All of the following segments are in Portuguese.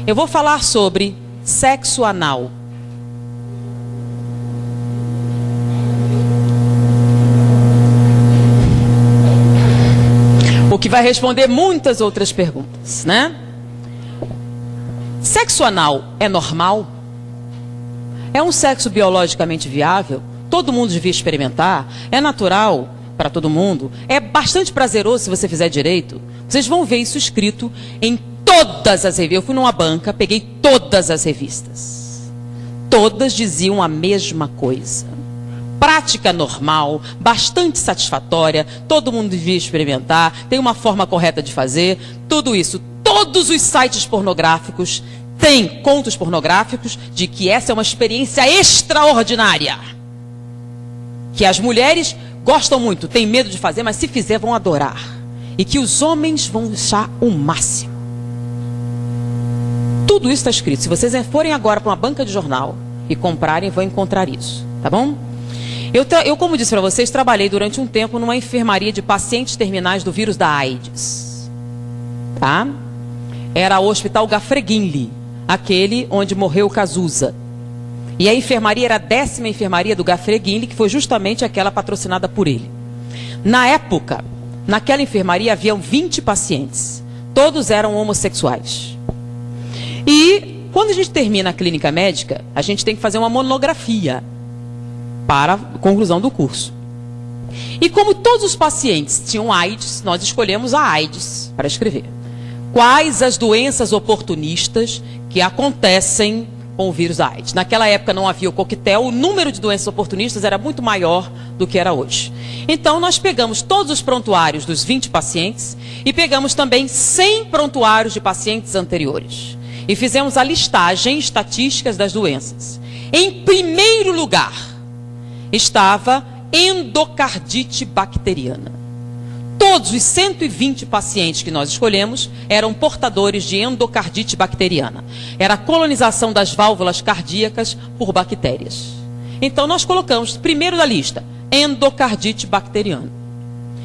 Eu vou falar sobre sexo anal. O que vai responder muitas outras perguntas, né? Sexo anal é normal? É um sexo biologicamente viável? Todo mundo devia experimentar? É natural para todo mundo? É bastante prazeroso se você fizer direito? Vocês vão ver isso escrito em todas as revistas. Eu fui numa banca, peguei todas as revistas. Todas diziam a mesma coisa. Prática normal, bastante satisfatória, todo mundo devia experimentar, tem uma forma correta de fazer, tudo isso. Todos os sites pornográficos têm contos pornográficos de que essa é uma experiência extraordinária. Que as mulheres gostam muito, têm medo de fazer, mas se fizer vão adorar. E que os homens vão achar o máximo. Tudo isso está escrito. Se vocês forem agora para uma banca de jornal e comprarem, vão encontrar isso, tá bom? Eu, como disse para vocês, trabalhei durante um tempo numa enfermaria de pacientes terminais do vírus da AIDS. Tá? Era o Hospital Gafreguinli, aquele onde morreu o Cazuza. E a enfermaria era a 10ª enfermaria do Gafreguinli, que foi justamente aquela patrocinada por ele. Na época, naquela enfermaria haviam 20 pacientes. Todos eram homossexuais. E quando a gente termina a clínica médica, a gente tem que fazer uma monografia para a conclusão do curso. E como todos os pacientes tinham AIDS, nós escolhemos a AIDS para escrever. Quais as doenças oportunistas que acontecem com o vírus da AIDS? Naquela época não havia o coquetel, o número de doenças oportunistas era muito maior do que era hoje. Então nós pegamos todos os prontuários dos 20 pacientes e pegamos também 100 prontuários de pacientes anteriores. E fizemos a listagem estatísticas das doenças. Em primeiro lugar estava endocardite bacteriana. Todos os 120 pacientes que nós escolhemos eram portadores de endocardite bacteriana. Era a colonização das válvulas cardíacas por bactérias. Então nós colocamos, primeiro da lista, endocardite bacteriana.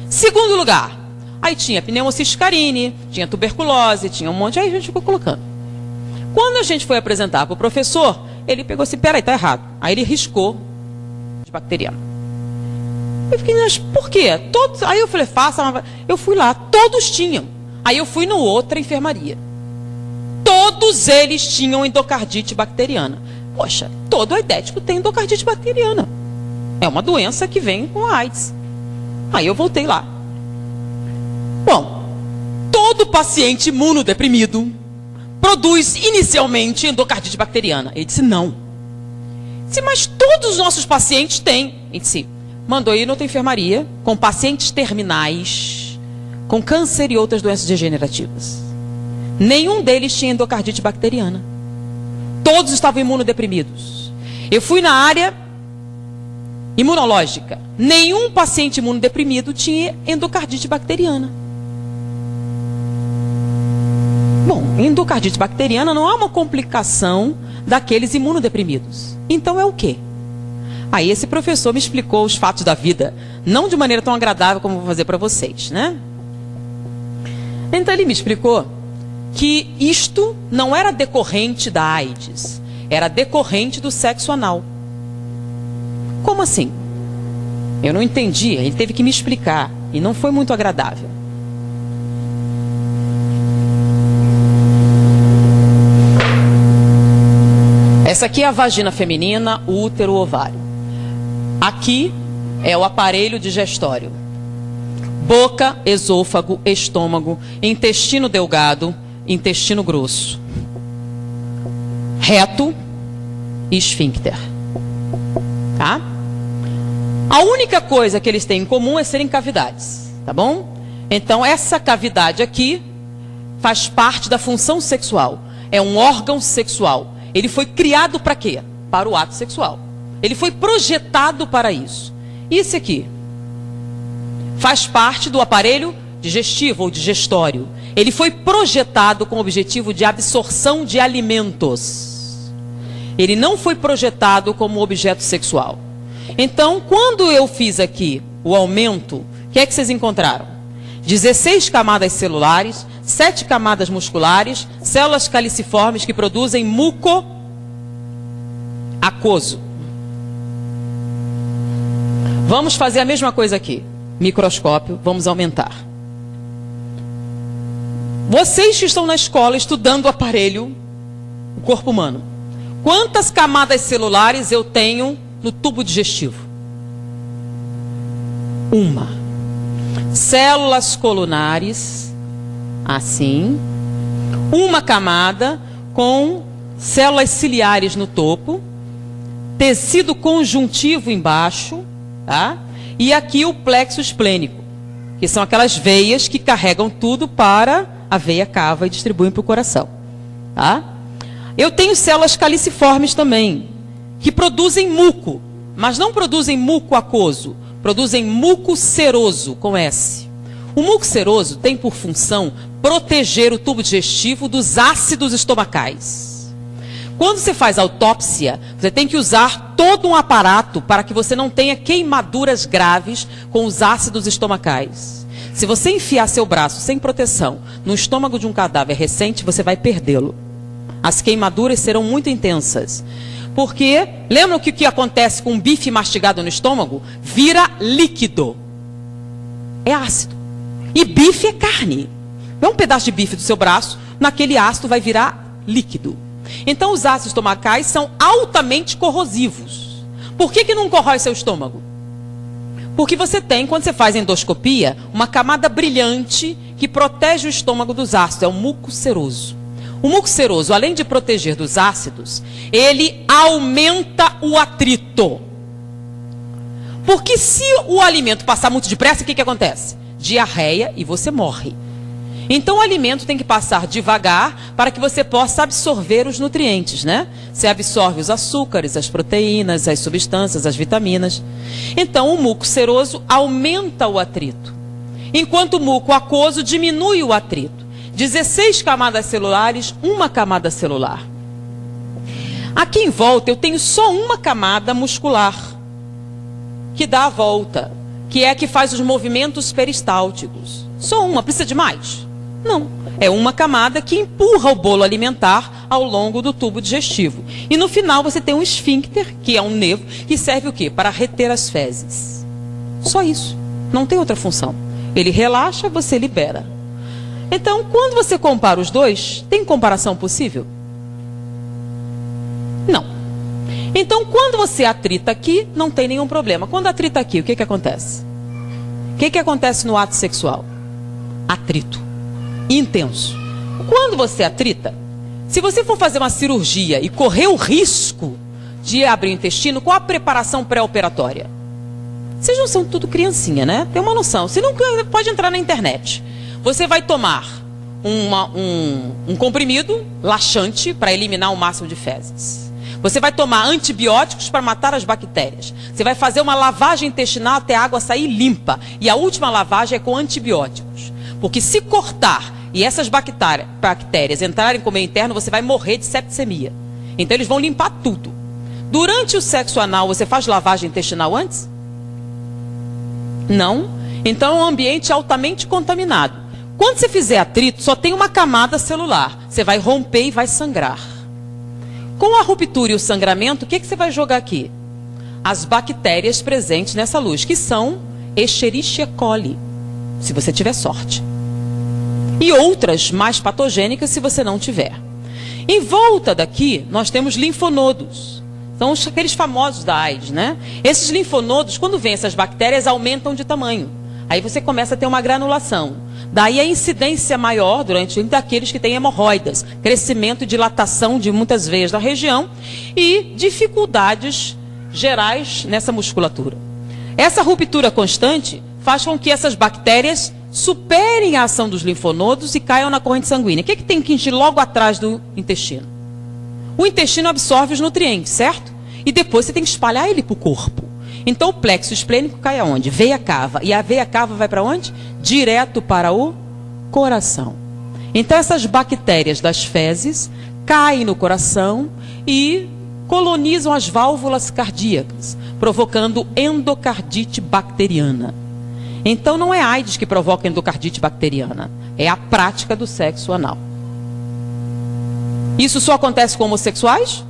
Segundo lugar, aí tinha pneumociscarine, tinha tuberculose, tinha um monte, aí a gente ficou colocando. Quando a gente foi apresentar para o professor, ele pegou assim, peraí, tá errado. Aí ele riscou bacteriana. Eu fiquei, mas por quê? Todos, aí eu falei, faça. Eu fui lá, todos tinham. Aí eu fui no outra enfermaria. Todos eles tinham endocardite bacteriana. Poxa, todo aidético tem endocardite bacteriana. É uma doença que vem com a AIDS. Aí eu voltei lá. Bom, todo paciente imunodeprimido produz inicialmente endocardite bacteriana. Ele disse, não. Mas todos os nossos pacientes têm. Ele disse, mandou ir noutra enfermaria com pacientes terminais, com câncer e outras doenças degenerativas. Nenhum deles tinha endocardite bacteriana. Todos estavam imunodeprimidos. Eu fui na área imunológica. Nenhum paciente imunodeprimido tinha endocardite bacteriana. Bom, endocardite bacteriana não é uma complicação daqueles imunodeprimidos. Então é o quê? Aí esse professor me explicou os fatos da vida, não de maneira tão agradável como vou fazer para vocês, né? Então ele me explicou que isto não era decorrente da AIDS, era decorrente do sexo anal. Como assim? Eu não entendi, ele teve que me explicar e não foi muito agradável. Essa aqui é a vagina feminina, o útero, o ovário. Aqui é o aparelho digestório. Boca, esôfago, estômago, intestino delgado, intestino grosso. Reto e esfíncter. Tá? A única coisa que eles têm em comum é serem cavidades. Tá bom? Então essa cavidade aqui faz parte da função sexual. É um órgão sexual. Ele foi criado para quê? Para o ato sexual. Ele foi projetado para isso. Isso aqui faz parte do aparelho digestivo ou digestório. Ele foi projetado com o objetivo de absorção de alimentos. Ele não foi projetado como objeto sexual. Então, quando eu fiz aqui o aumento, o que é que vocês encontraram? 16 camadas celulares, 7 camadas musculares, células caliciformes que produzem muco aquoso. Vamos fazer a mesma coisa aqui. Microscópio, vamos aumentar. Vocês que estão na escola estudando o aparelho, o corpo humano, quantas camadas celulares eu tenho no tubo digestivo? Uma. Células colunares, assim. Uma camada com células ciliares no topo, tecido conjuntivo embaixo, tá? E aqui o plexo esplênico, que são aquelas veias que carregam tudo para a veia cava e distribuem para o coração, tá? Eu tenho células caliciformes também, que produzem muco, mas não produzem muco aquoso, produzem muco seroso, com S. O muco seroso tem por função proteger o tubo digestivo dos ácidos estomacais. Quando você faz autópsia, você tem que usar todo um aparato para que você não tenha queimaduras graves com os ácidos estomacais. Se você enfiar seu braço sem proteção no estômago de um cadáver recente, você vai perdê-lo. As queimaduras serão muito intensas. Porque, lembram que o que acontece com um bife mastigado no estômago? Vira líquido. É ácido. E bife é carne. É um pedaço de bife do seu braço, naquele ácido vai virar líquido. Então os ácidos estomacais são altamente corrosivos. Por que não corrói seu estômago? Porque você tem, quando você faz endoscopia, uma camada brilhante que protege o estômago dos ácidos. É o muco seroso. O muco seroso, além de proteger dos ácidos, ele aumenta o atrito. Porque se o alimento passar muito depressa, o que acontece? Diarreia e você morre. Então o alimento tem que passar devagar para que você possa absorver os nutrientes, né? Você absorve os açúcares, as proteínas, as substâncias, as vitaminas. Então o muco seroso aumenta o atrito, enquanto o muco aquoso diminui o atrito. 16 camadas celulares, uma camada celular. Aqui em volta eu tenho só uma camada muscular, que dá a volta, que é a que faz os movimentos peristálticos. Só uma, precisa de mais? Não, é uma camada que empurra o bolo alimentar ao longo do tubo digestivo. E no final você tem um esfíncter, que é um nervo, que serve o quê? Para reter as fezes. Só isso, não tem outra função. Ele relaxa, você libera. Então, quando você compara os dois, tem comparação possível? Não. Então, quando você atrita aqui, não tem nenhum problema. Quando atrita aqui, o que acontece? O que acontece no ato sexual? Atrito. Intenso. Quando você atrita, se você for fazer uma cirurgia e correr o risco de abrir o intestino, qual a preparação pré-operatória? Vocês não são tudo criancinha, né? Tem uma noção. Você não pode entrar na internet. Você vai tomar um comprimido laxante para eliminar o máximo de fezes. Você vai tomar antibióticos para matar as bactérias. Você vai fazer uma lavagem intestinal até a água sair limpa. E a última lavagem é com antibióticos. Porque se cortar e essas bactérias entrarem com o meio interno, você vai morrer de septicemia. Então eles vão limpar tudo. Durante o sexo anal, você faz lavagem intestinal antes? Não. Então é um ambiente altamente contaminado. Quando você fizer atrito, só tem uma camada celular. Você vai romper e vai sangrar. Com a ruptura e o sangramento, o que você vai jogar aqui? As bactérias presentes nessa luz, que são Escherichia coli, se você tiver sorte. E outras mais patogênicas, se você não tiver. Em volta daqui, nós temos linfonodos. São aqueles famosos da AIDS, né? Esses linfonodos, quando vêm essas bactérias, aumentam de tamanho. Aí você começa a ter uma granulação. Daí a incidência maior durante daqueles que têm hemorroidas, crescimento e dilatação de muitas veias da região e dificuldades gerais nessa musculatura. Essa ruptura constante faz com que essas bactérias superem a ação dos linfonodos e caiam na corrente sanguínea. O que tem que encher logo atrás do intestino? O intestino absorve os nutrientes, certo? E depois você tem que espalhar ele para o corpo. Então o plexo esplênico cai aonde? Veia cava. E a veia cava vai para onde? Direto para o coração. Então essas bactérias das fezes caem no coração e colonizam as válvulas cardíacas, provocando endocardite bacteriana. Então não é a AIDS que provoca endocardite bacteriana, é a prática do sexo anal. Isso só acontece com homossexuais?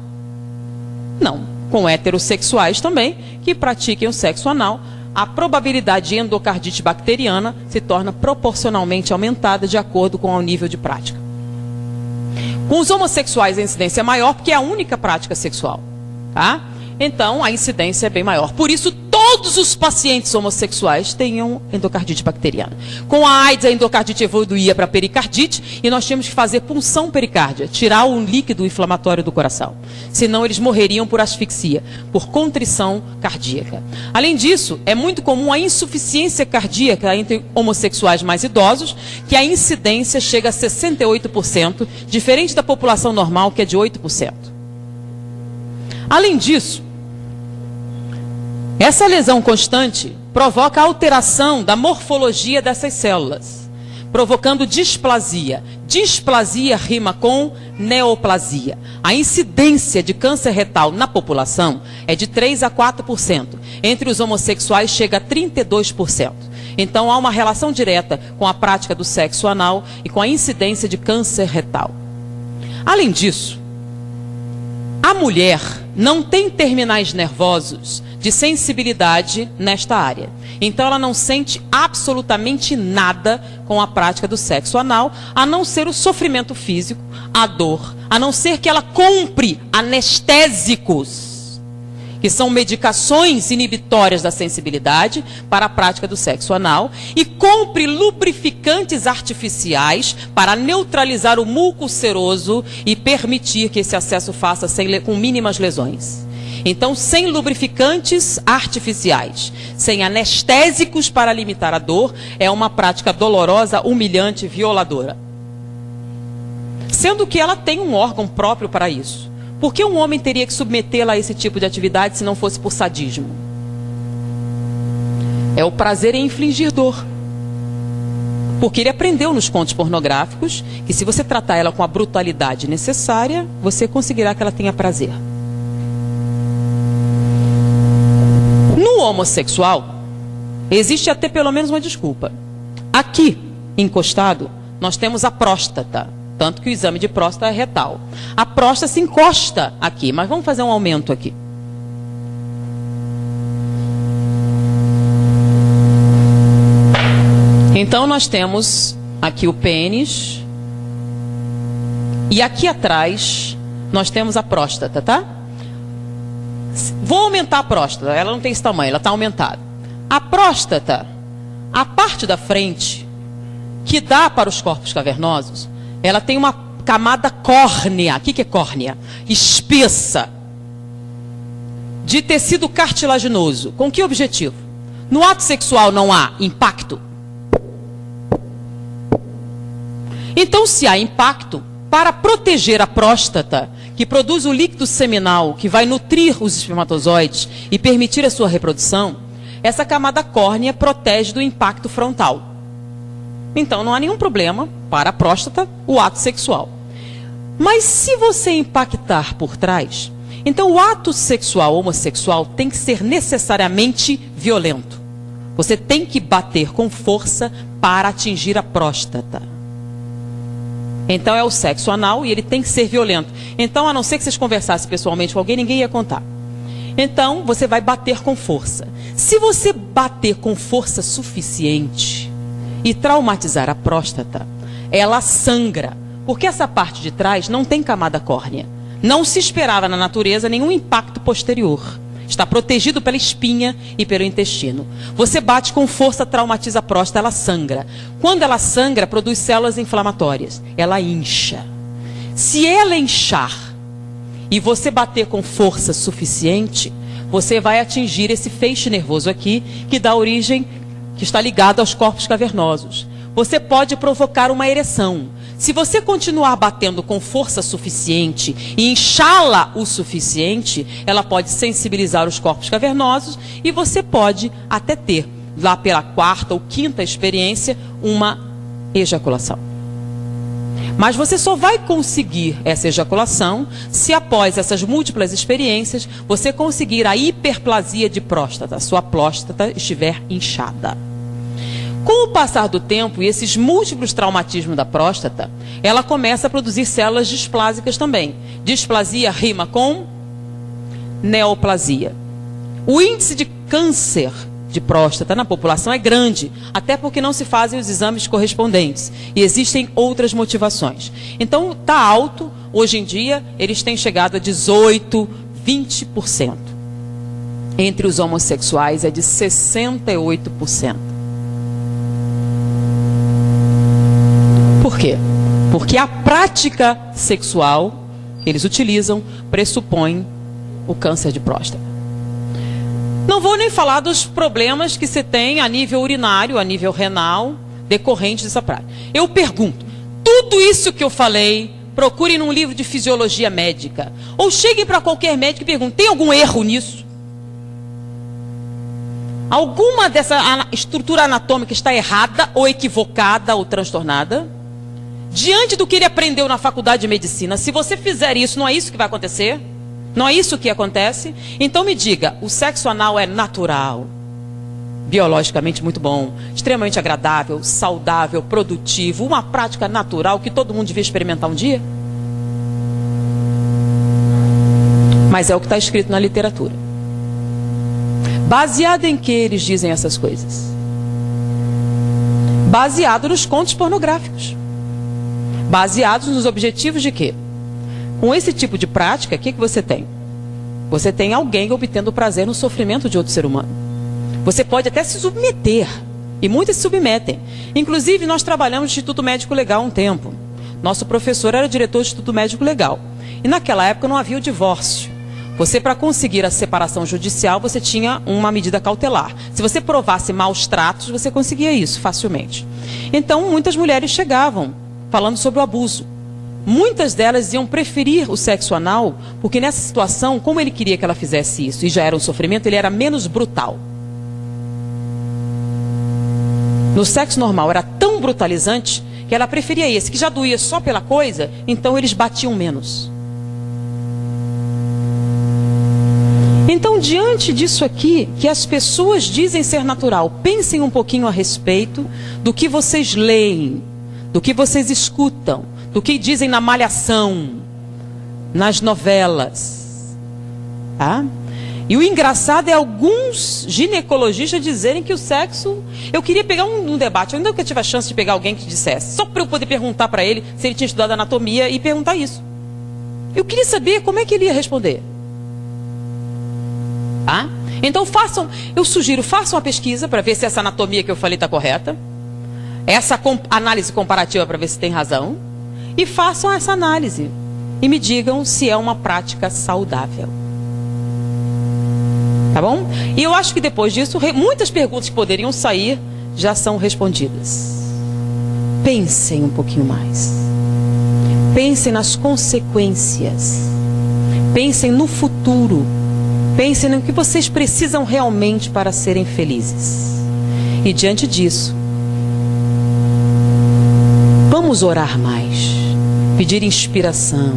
Não, com heterossexuais também, que pratiquem o sexo anal. A probabilidade de endocardite bacteriana se torna proporcionalmente aumentada de acordo com o nível de prática. Com os homossexuais a incidência é maior porque é a única prática sexual, tá? Então a incidência é bem maior. Por isso todos os pacientes homossexuais tenham endocardite bacteriana. Com a AIDS a endocardite evoluía para pericardite e nós tínhamos que fazer punção pericárdia, tirar o líquido inflamatório do coração. Senão eles morreriam por asfixia, por contrição cardíaca. Além disso, é muito comum a insuficiência cardíaca entre homossexuais mais idosos, que a incidência chega a 68%, diferente da população normal, que é de 8%. Além disso, essa lesão constante provoca alteração da morfologia dessas células, provocando displasia. Displasia rima com neoplasia. A incidência de câncer retal na população é de 3 a 4%. Entre os homossexuais chega a 32%. Então há uma relação direta com a prática do sexo anal e com a incidência de câncer retal. Além disso, a mulher não tem terminais nervosos de sensibilidade nesta área. Então ela não sente absolutamente nada com a prática do sexo anal, a não ser o sofrimento físico, a dor, a não ser que ela compre anestésicos, que são medicações inibitórias da sensibilidade para a prática do sexo anal, e compre lubrificantes artificiais para neutralizar o muco seroso e permitir que esse acesso faça com mínimas lesões. Então, sem lubrificantes artificiais, sem anestésicos para limitar a dor, é uma prática dolorosa, humilhante, violadora. Sendo que ela tem um órgão próprio para isso. Por que um homem teria que submetê-la a esse tipo de atividade se não fosse por sadismo? É o prazer em infligir dor. Porque ele aprendeu nos contos pornográficos que se você tratar ela com a brutalidade necessária, você conseguirá que ela tenha prazer. No homossexual, existe até pelo menos uma desculpa. Aqui, encostado, nós temos a próstata. Tanto que o exame de próstata é retal. A próstata se encosta aqui, mas vamos fazer um aumento aqui. Então nós temos aqui o pênis. E aqui atrás nós temos a próstata, tá? Vou aumentar a próstata, ela não tem esse tamanho, ela está aumentada. A próstata, a parte da frente, que dá para os corpos cavernosos, ela tem uma camada córnea. O que é córnea? Espessa, de tecido cartilaginoso. Com que objetivo? No ato sexual não há impacto? Então, se há impacto, para proteger a próstata, que produz o líquido seminal, que vai nutrir os espermatozoides e permitir a sua reprodução, essa camada córnea protege do impacto frontal. Então não há nenhum problema para a próstata o ato sexual. Mas se você impactar por trás, então o ato sexual homossexual tem que ser necessariamente violento. Você tem que bater com força para atingir a próstata. Então é o sexo anal e ele tem que ser violento. Então, a não ser que vocês conversassem pessoalmente com alguém, ninguém ia contar. Então você vai bater com força. Se você bater com força suficiente e traumatizar a próstata, ela sangra, porque essa parte de trás não tem camada córnea. Não se esperava na natureza nenhum impacto posterior. Está protegido pela espinha e pelo intestino. Você bate com força, traumatiza a próstata, ela sangra. Quando ela sangra, produz células inflamatórias. Ela incha. Se ela inchar e você bater com força suficiente, você vai atingir esse feixe nervoso aqui, que dá origem, que está ligado aos corpos cavernosos. Você pode provocar uma ereção. Se você continuar batendo com força suficiente e inchá-la o suficiente, ela pode sensibilizar os corpos cavernosos e você pode até ter, lá pela quarta ou quinta experiência, uma ejaculação. Mas você só vai conseguir essa ejaculação se após essas múltiplas experiências você conseguir a hiperplasia de próstata, sua próstata estiver inchada. Com o passar do tempo e esses múltiplos traumatismos da próstata, ela começa a produzir células displásicas também. Displasia rima com neoplasia. O índice de câncer de próstata na população é grande, até porque não se fazem os exames correspondentes. E existem outras motivações. Então, está alto. Hoje em dia, eles têm chegado a 18%, 20%. Entre os homossexuais é de 68%. Por quê? Porque a prática sexual que eles utilizam pressupõe o câncer de próstata. Não vou nem falar dos problemas que se tem a nível urinário, a nível renal, decorrentes dessa prática. Eu pergunto, tudo isso que eu falei, procurem num livro de fisiologia médica, ou cheguem para qualquer médico e perguntem, tem algum erro nisso? Alguma dessa estrutura anatômica está errada, ou equivocada, ou transtornada? Diante do que ele aprendeu na faculdade de medicina, se você fizer isso, não é isso que vai acontecer? Não é isso que acontece? Então me diga, o sexo anal é natural, biologicamente muito bom, extremamente agradável, saudável, produtivo, uma prática natural que todo mundo devia experimentar um dia? Mas é o que está escrito na literatura. Baseado em que eles dizem essas coisas? Baseado nos contos pornográficos. Baseados nos objetivos de quê? Com esse tipo de prática, o que você tem? Você tem alguém obtendo prazer no sofrimento de outro ser humano. Você pode até se submeter, e muitas se submetem. Inclusive, nós trabalhamos no Instituto Médico Legal há um tempo. Nosso professor era diretor do Instituto Médico Legal. E naquela época não havia o divórcio. Você, para conseguir a separação judicial, você tinha uma medida cautelar. Se você provasse maus tratos, você conseguia isso facilmente. Então, muitas mulheres chegavam falando sobre o abuso. Muitas delas iam preferir o sexo anal, porque nessa situação, como ele queria que ela fizesse isso, e já era um sofrimento, ele era menos brutal. No sexo normal era tão brutalizante, que ela preferia esse, que já doía só pela coisa, então eles batiam menos. Então, diante disso aqui, que as pessoas dizem ser natural, pensem um pouquinho a respeito do que vocês leem, do que vocês escutam, do que dizem na malhação, nas novelas. Tá? E o engraçado é alguns ginecologistas dizerem que o sexo... Eu queria pegar um debate, eu ainda nunca tive a chance de pegar alguém que dissesse, só para eu poder perguntar para ele se ele tinha estudado anatomia e perguntar isso. Eu queria saber como é que ele ia responder. Tá? Então eu sugiro, façam uma pesquisa para ver se essa anatomia que eu falei está correta. Essa análise comparativa para ver se tem razão. E façam essa análise. E me digam se é uma prática saudável. Tá bom? E eu acho que depois disso, muitas perguntas que poderiam sair já são respondidas. Pensem um pouquinho mais. Pensem nas consequências. Pensem no futuro. Pensem no que vocês precisam realmente para serem felizes. E diante disso, vamos orar mais, pedir inspiração,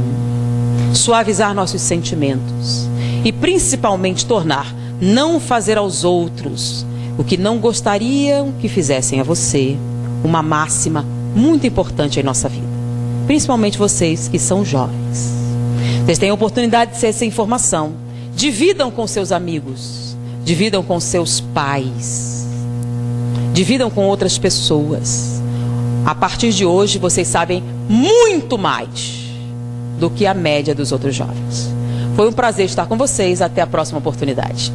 suavizar nossos sentimentos e principalmente não fazer aos outros o que não gostariam que fizessem a você, uma máxima muito importante em nossa vida. Principalmente vocês que são jovens. Vocês têm a oportunidade de ter essa informação. Dividam com seus amigos, dividam com seus pais, dividam com outras pessoas. A partir de hoje, vocês sabem muito mais do que a média dos outros jovens. Foi um prazer estar com vocês. Até a próxima oportunidade.